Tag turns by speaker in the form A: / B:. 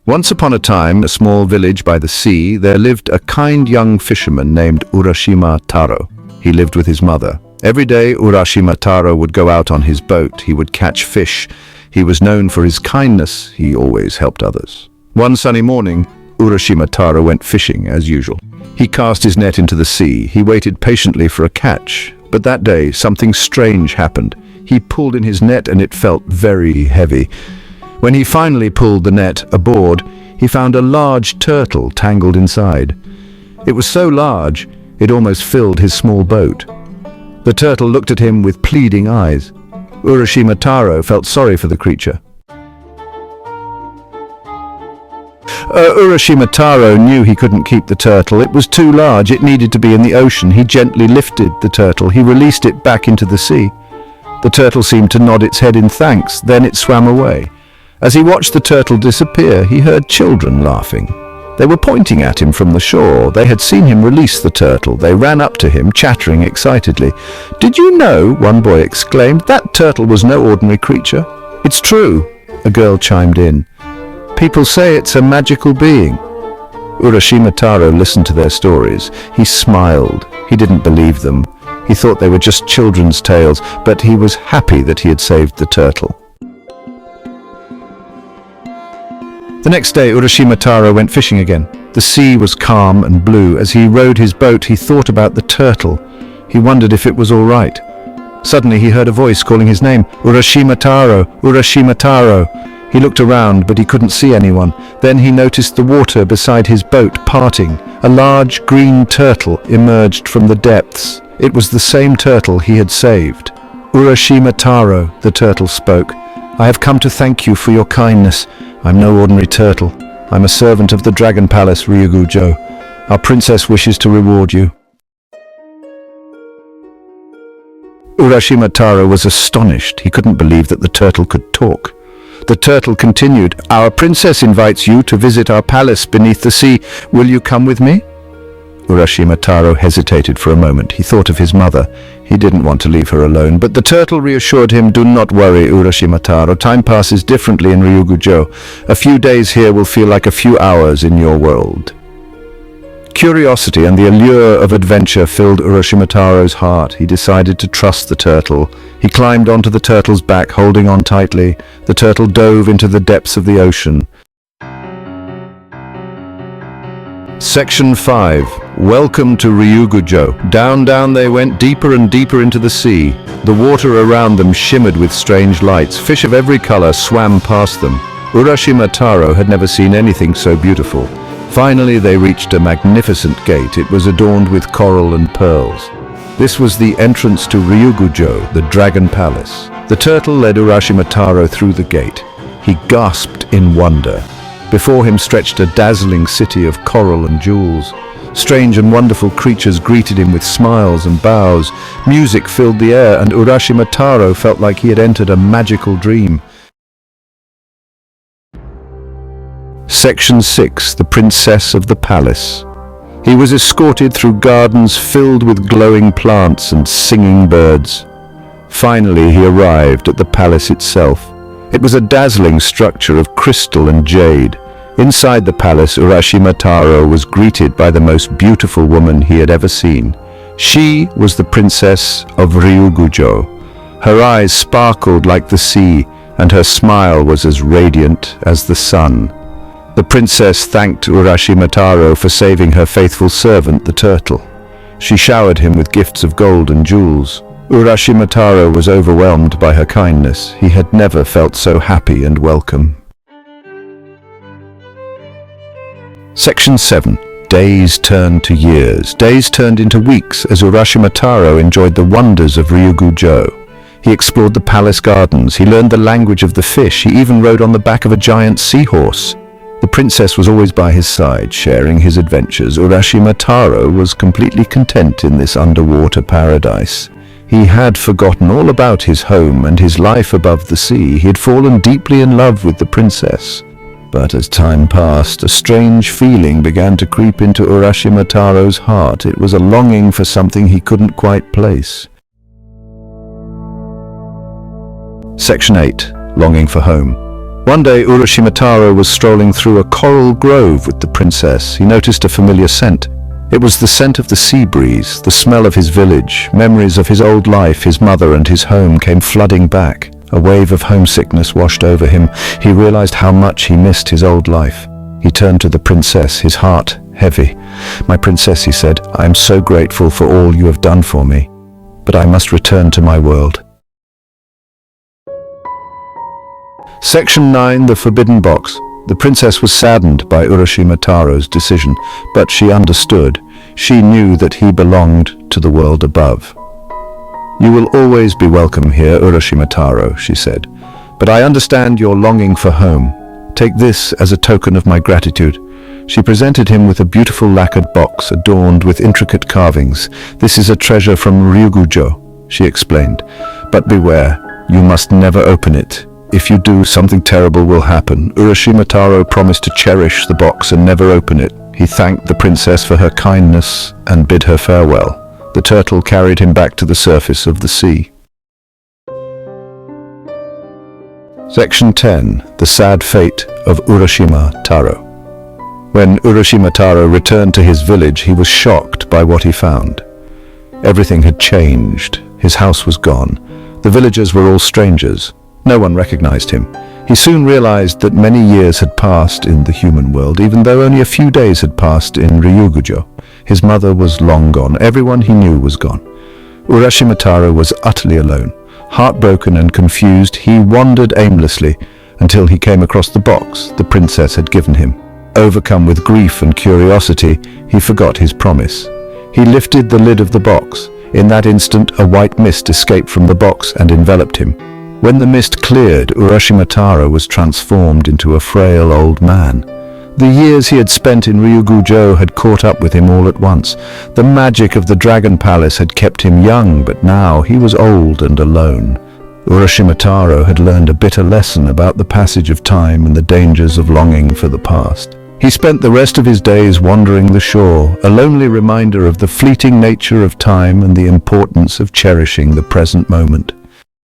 A: Once upon a time, a small village by the sea, there lived a kind young fisherman named Urashima Taro. He lived with his mother. Every day, Urashima Taro would go out on his boat. He would catch fish. He was known for his kindness. He always helped others. One sunny morning, Urashima Taro went fishing as usual. He cast his net into the sea. He waited patiently for a catch. But that day, something strange happened. He pulled in his net and it felt very heavy. When he finally pulled the net aboard, he found a large turtle tangled inside. It was so large, it almost filled his small boat. The turtle looked at him with pleading eyes. Urashima Taro felt sorry for the creature. Urashima Taro knew he couldn't keep the turtle. It was too large. It needed to be in the ocean. He gently lifted the turtle. He released it back into the sea. The turtle seemed to nod its head in thanks. Then it swam away. As he watched the turtle disappear, he heard children laughing. They were pointing at him from the shore. They had seen him release the turtle. They ran up to him, chattering excitedly. "Did you know," one boy exclaimed, "that turtle was no ordinary creature?" "It's true," a girl chimed in. "People say it's a magical being." Urashima Taro listened to their stories. He smiled. He didn't believe them. He thought they were just children's tales, but he was happy that he had saved the turtle. The next day, Urashima Taro went fishing again. The sea was calm and blue. As he rowed his boat, he thought about the turtle. He wondered if it was all right. Suddenly, he heard a voice calling his name, "Urashima Taro, Urashima Taro." He looked around, but he couldn't see anyone. Then he noticed the water beside his boat parting. A large green turtle emerged from the depths. It was the same turtle he had saved. "Urashima Taro," the turtle spoke. "I have come to thank you for your kindness. I'm no ordinary turtle. I'm a servant of the Dragon Palace, Ryugujo. Our princess wishes to reward you." Urashima Taro was astonished. He couldn't believe that the turtle could talk. The turtle continued, "Our princess invites you to visit our palace beneath the sea. Will you come with me?" Urashima Taro hesitated for a moment. He thought of his mother. He didn't want to leave her alone, but the turtle reassured him, "Do not worry, Urashima Taro. Time passes differently in Ryugujo. A few days here will feel like a few hours in your world." Curiosity and the allure of adventure filled Urashima Taro's heart. He decided to trust the turtle. He climbed onto the turtle's back, holding on tightly. The turtle dove into the depths of the ocean. Section 5. Welcome to Ryugujo. Down they went, deeper and deeper into the sea. The water around them shimmered with strange lights. Fish of every color swam past them. Urashima Taro had never seen anything so beautiful. Finally, they reached a magnificent gate. It was adorned with coral and pearls. This was the entrance to Ryugujo, the Dragon Palace. The turtle led Urashima Taro through the gate. He gasped in wonder. Before him stretched a dazzling city of coral and jewels. Strange and wonderful creatures greeted him with smiles and bows. Music filled the air, and Urashima Taro felt like he had entered a magical dream. Section 6. The Princess of the Palace. He was escorted through gardens filled with glowing plants and singing birds. Finally, he arrived at the palace itself. It was a dazzling structure of crystal and jade. Inside the palace, Urashima Taro was greeted by the most beautiful woman he had ever seen. She was the princess of Ryugujo. Her eyes sparkled like the sea, and her smile was as radiant as the sun. The princess thanked Urashima Taro for saving her faithful servant, the turtle. She showered him with gifts of gold and jewels. Urashima Taro was overwhelmed by her kindness. He had never felt so happy and welcome. Section 7. Days turned to years. Days turned into weeks as Urashima Taro enjoyed the wonders of Ryugujo. He explored the palace gardens. He learned the language of the fish. He even rode on the back of a giant seahorse. The princess was always by his side, sharing his adventures. Urashima Taro was completely content in this underwater paradise. He had forgotten all about his home and his life above the sea. He had fallen deeply in love with the princess. But as time passed, a strange feeling began to creep into Urashima Taro's heart. It was a longing for something he couldn't quite place. Section 8. Longing for home. One day, Urashima Taro was strolling through a coral grove with the princess. He noticed a familiar scent. It was the scent of the sea breeze, the smell of his village. Memories of his old life, his mother and his home came flooding back. A wave of homesickness washed over him. He realized how much he missed his old life. He turned to the princess, his heart heavy. "My princess," he said, "I am so grateful for all you have done for me, but I must return to my world." Section 9, the Forbidden Box. The princess was saddened by Urashima Taro's decision, but she understood. She knew that he belonged to the world above. "You will always be welcome here, Urashima Taro," she said, "but I understand your longing for home. Take this as a token of my gratitude." She presented him with a beautiful lacquered box adorned with intricate carvings. "This is a treasure from Ryugujo," she explained. "But beware, you must never open it. If you do, something terrible will happen." Urashima Taro promised to cherish the box and never open it. He thanked the princess for her kindness and bid her farewell. The turtle carried him back to the surface of the sea. Section 10. The Sad Fate of Urashima Taro. When Urashima Taro returned to his village, he was shocked by what he found. Everything had changed. His house was gone. The villagers were all strangers. No one recognized him. He soon realized that many years had passed in the human world, even though only a few days had passed in Ryugujo. His mother was long gone. Everyone he knew was gone. Urashima Taro was utterly alone. Heartbroken and confused, he wandered aimlessly until he came across the box the princess had given him. Overcome with grief and curiosity, he forgot his promise. He lifted the lid of the box. In that instant, a white mist escaped from the box and enveloped him. When the mist cleared, Urashima Taro was transformed into a frail old man. The years he had spent in Ryugujo had caught up with him all at once. The magic of the Dragon Palace had kept him young, but now he was old and alone. Urashima Taro had learned a bitter lesson about the passage of time and the dangers of longing for the past. He spent the rest of his days wandering the shore, a lonely reminder of the fleeting nature of time and the importance of cherishing the present moment.